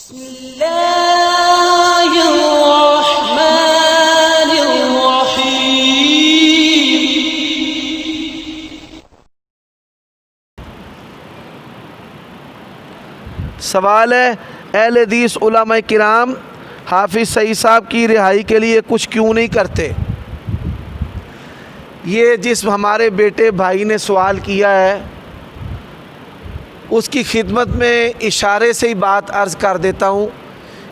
بسم الله الرحمن الرحيم۔ سوال ہے اہل حدیث علماء کرام حافظ سعید صاحب کی رہائی کے لیے کچھ کیوں نہیں کرتے؟ یہ جس ہمارے بیٹے بھائی نے سوال کیا ہے اس کی خدمت میں اشارے سے ہی بات عرض کر دیتا ہوں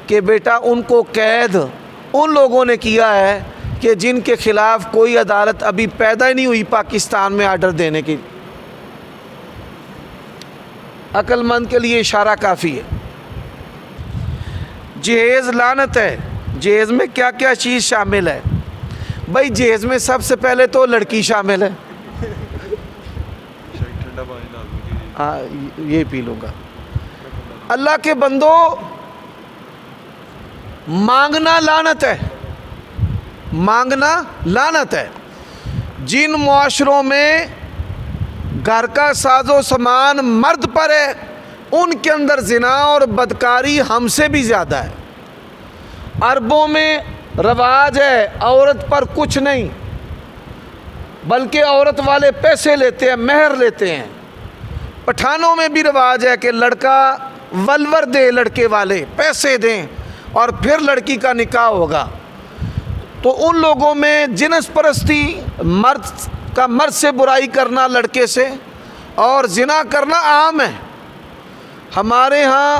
کہ بیٹا ان کو قید ان لوگوں نے کیا ہے کہ جن کے خلاف کوئی عدالت ابھی پیدا ہی نہیں ہوئی پاکستان میں آرڈر دینے کی۔ عقل مند کے لیے اشارہ کافی ہے۔ جہیز لعنت ہے۔ جہیز میں کیا کیا چیز شامل ہے؟ بھائی جہیز میں سب سے پہلے تو لڑکی شامل ہے۔ ہاں یہ پی لوں گا۔ اللہ کے بندو مانگنا لعنت ہے، مانگنا لعنت ہے۔ جن معاشروں میں گھر کا ساز و سامان مرد پر ہے ان کے اندر زنا اور بدکاری ہم سے بھی زیادہ ہے۔ عربوں میں رواج ہے عورت پر کچھ نہیں بلکہ عورت والے پیسے لیتے ہیں، مہر لیتے ہیں۔ پٹھانوں میں بھی رواج ہے کہ لڑکا ولور دے، لڑکے والے پیسے دیں اور پھر لڑکی کا نکاح ہوگا۔ تو ان لوگوں میں جنس پرستی، مرد کا مرد سے برائی کرنا لڑکے سے اور زنا کرنا عام ہے۔ ہمارے ہاں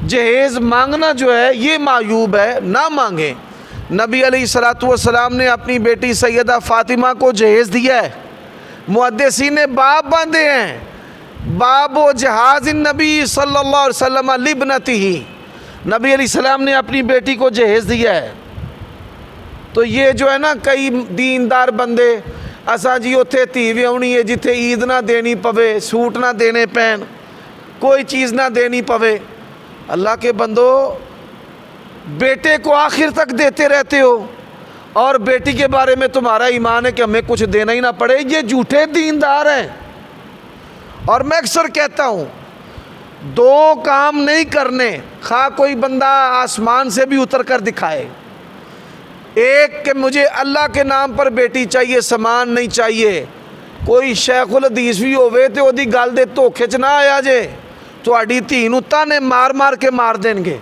جہیز مانگنا جو ہے یہ معیوب ہے، نہ مانگیں۔ نبی علیہ السلام نے اپنی بیٹی سیدہ فاطمہ کو جہیز دیا ہے۔ محدثین نے باب باندھے ہیں، باب و جہاز النبی صلی اللہ علیہ وسلم لابنتہ، نبی علیہ السلام نے اپنی بیٹی کو جہیز دیا ہے۔ تو یہ جو ہے نا کئی دیندار بندے اساں جی اتھے تھی ویاونی ہے جتھے عید نہ دینی پوے، سوٹ نہ دینے پین، کوئی چیز نہ دینی پوے۔ اللہ کے بندو بیٹے کو آخر تک دیتے رہتے ہو اور بیٹی کے بارے میں تمہارا ایمان ہے کہ ہمیں کچھ دینا ہی نہ پڑے، یہ جھوٹے دیندار ہیں۔ اور میں اکثر کہتا ہوں دو کام نہیں کرنے، خواہ کوئی بندہ آسمان سے بھی اتر کر دکھائے، ایک کہ مجھے اللہ کے نام پر بیٹی چاہیے، سامان نہیں چاہیے۔ کوئی شیخ الحدیث بھی ہوئے تو دی گل دے دھوکھے چ نہ آیا جے تو اڈی تھی نتا نے مار مار کے مار دیں گے۔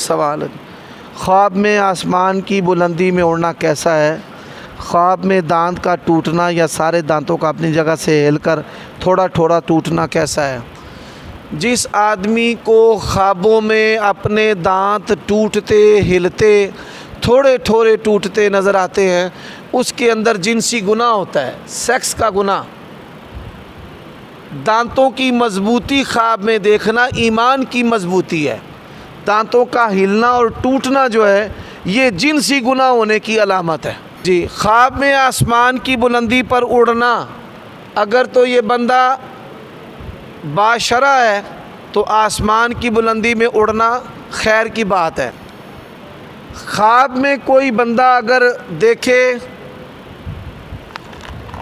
سوال ہے خواب میں آسمان کی بلندی میں اڑنا کیسا ہے؟ خواب میں دانت کا ٹوٹنا یا سارے دانتوں کا اپنی جگہ سے ہل کر تھوڑا تھوڑا ٹوٹنا کیسا ہے؟ جس آدمی کو خوابوں میں اپنے دانت ٹوٹتے، ہلتے، تھوڑے تھوڑے ٹوٹتے نظر آتے ہیں اس کے اندر جنسی گناہ ہوتا ہے، سیکس کا گناہ۔ دانتوں کی مضبوطی خواب میں دیکھنا ایمان کی مضبوطی ہے۔ دانتوں کا ہلنا اور ٹوٹنا جو ہے یہ جنسی گناہ ہونے کی علامت ہے۔ جی خواب میں آسمان کی بلندی پر اڑنا، اگر تو یہ بندہ باشرع ہے تو آسمان کی بلندی میں اڑنا خیر کی بات ہے۔ خواب میں کوئی بندہ اگر دیکھے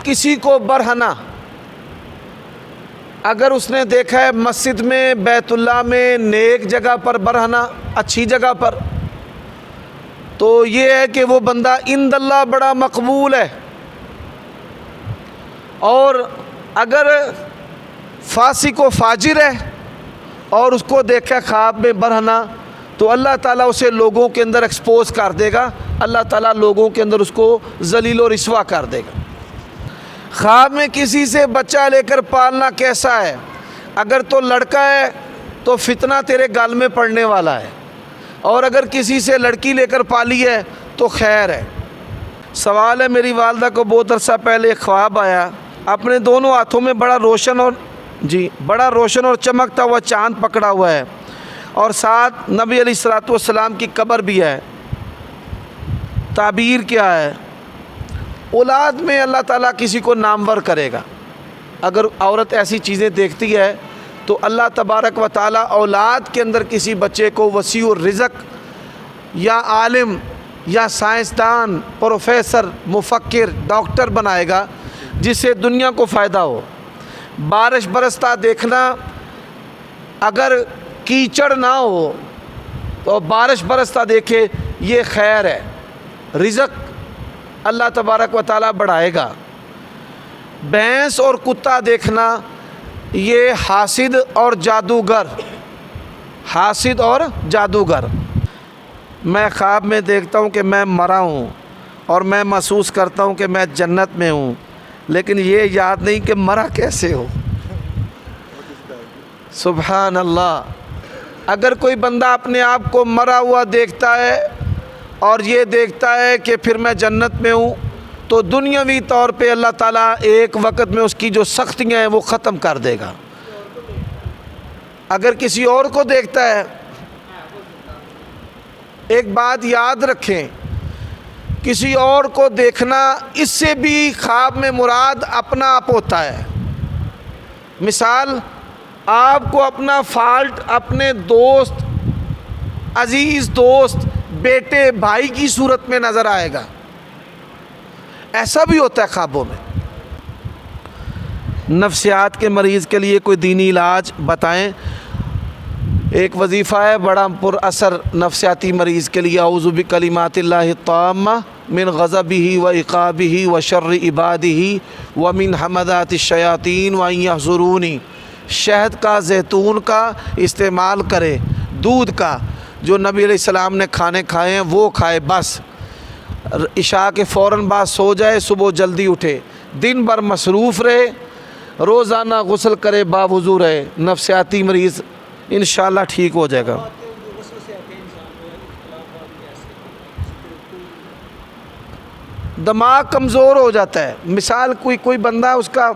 کسی کو برہنہ، اگر اس نے دیکھا ہے مسجد میں، بیت اللہ میں، نیک جگہ پر برہنہ، اچھی جگہ پر، تو یہ ہے کہ وہ بندہ عند اللہ بڑا مقبول ہے۔ اور اگر فاسق و فاجر ہے اور اس کو دیکھا خواب میں برہنہ تو اللہ تعالیٰ اسے لوگوں کے اندر ایکسپوز کر دے گا، اللہ تعالیٰ لوگوں کے اندر اس کو ذلیل و رسوا کر دے گا۔ خواب میں کسی سے بچہ لے کر پالنا کیسا ہے؟ اگر تو لڑکا ہے تو فتنہ تیرے گال میں پڑنے والا ہے، اور اگر کسی سے لڑکی لے کر پالی ہے تو خیر ہے۔ سوال ہے میری والدہ کو بہت عرصہ پہلے خواب آیا، اپنے دونوں ہاتھوں میں بڑا روشن اور چمکتا ہوا چاند پکڑا ہوا ہے اور ساتھ نبی علیہ السلام کی قبر بھی ہے۔ تعبیر کیا ہے؟ اولاد میں اللہ تعالیٰ کسی کو نامور کرے گا۔ اگر عورت ایسی چیزیں دیکھتی ہے تو اللہ تبارک و تعالیٰ اولاد کے اندر کسی بچے کو وسیع الرزق یا عالم یا سائنسدان، پروفیسر، مفکر، ڈاکٹر بنائے گا جس سے دنیا کو فائدہ ہو۔ بارش برستا دیکھنا، اگر کیچڑ نہ ہو تو بارش برستا دیکھے، یہ خیر ہے، رزق اللہ تبارک و تعالیٰ بڑھائے گا۔ بھینس اور کتا دیکھنا یہ حاسد اور جادوگر، حاسد اور جادوگر۔ میں خواب میں دیکھتا ہوں کہ میں مرا ہوں اور میں محسوس کرتا ہوں کہ میں جنت میں ہوں، لیکن یہ یاد نہیں کہ مرا کیسے ہو۔ سبحان اللہ۔ اگر کوئی بندہ اپنے آپ کو مرا ہوا دیکھتا ہے اور یہ دیکھتا ہے کہ پھر میں جنت میں ہوں، تو دنیاوی طور پہ اللہ تعالیٰ ایک وقت میں اس کی جو سختیاں ہیں وہ ختم کر دے گا۔ اگر کسی اور کو دیکھتا ہے، ایک بات یاد رکھیں، کسی اور کو دیکھنا اس سے بھی خواب میں مراد اپنا آپ ہوتا ہے۔ مثال، آپ کو اپنا فالٹ اپنے دوست، عزیز دوست، بیٹے، بھائی کی صورت میں نظر آئے گا، ایسا بھی ہوتا ہے خوابوں میں۔ نفسیات کے مریض کے لیے کوئی دینی علاج بتائیں۔ ایک وظیفہ ہے بڑا پر اثر نفسیاتی مریض کے لیے، اعوذ بکلمات اللہ التامہ من غضبہ و عقابہ و شر عبادہ و من حمدات الشیاطین و ان یحضرونی۔ شہد کا، زیتون کا استعمال کرے، دودھ کا، جو نبی علیہ السلام نے کھانے کھائے ہیں وہ کھائے، بس عشاء کے فوراً بعد سو جائے، صبح جلدی اٹھے، دن بھر مصروف رہے، روزانہ غسل کرے، باوضو رہے، نفسیاتی مریض انشاءاللہ ٹھیک ہو جائے گا۔ دماغ کمزور ہو جاتا ہے۔ مثال، کوئی بندہ، اس کا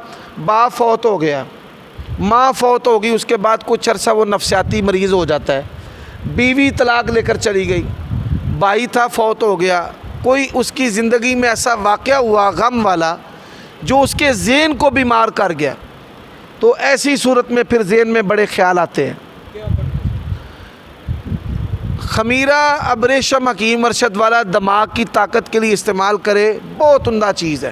باپ فوت ہو گیا، ماں فوت ہو گئی، اس کے بعد کچھ عرصہ وہ نفسیاتی مریض ہو جاتا ہے۔ بیوی طلاق لے کر چلی گئی، بھائی تھا فوت ہو گیا، کوئی اس کی زندگی میں ایسا واقعہ ہوا غم والا جو اس کے ذہن کو بیمار کر گیا، تو ایسی صورت میں پھر ذہن میں بڑے خیال آتے ہیں۔ خمیرہ ابریشم حکیم ارشد والا دماغ کی طاقت کے لیے استعمال کرے، بہت عمدہ چیز ہے۔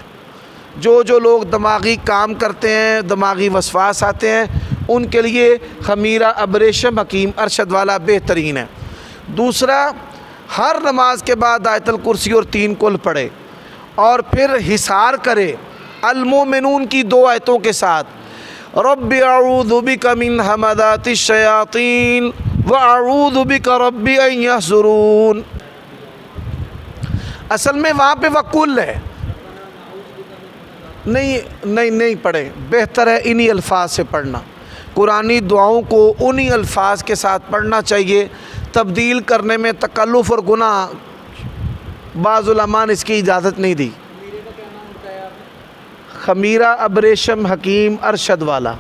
جو لوگ دماغی کام کرتے ہیں، دماغی وسواس آتے ہیں، ان کے لیے خمیرہ ابریشم حکیم ارشد والا بہترین ہے۔ دوسرا، ہر نماز کے بعد آیت الکرسی اور 3 کل پڑھے اور پھر حصار کرے المومنون کی 2 آیتوں کے ساتھ، رب اعوذ بک من حمدات الشیاطین واعوذ بک رب ان یحضرون۔ اصل میں وہاں پہ وقل ہے، نہیں پڑھیں، بہتر ہے انہی الفاظ سے پڑھنا۔ قرآنی دعاؤں کو انہی الفاظ کے ساتھ پڑھنا چاہیے، تبدیل کرنے میں تکلف اور گناہ بعض علماء نے اس کی اجازت نہیں دی۔ خمیرہ ابریشم حکیم ارشد والا۔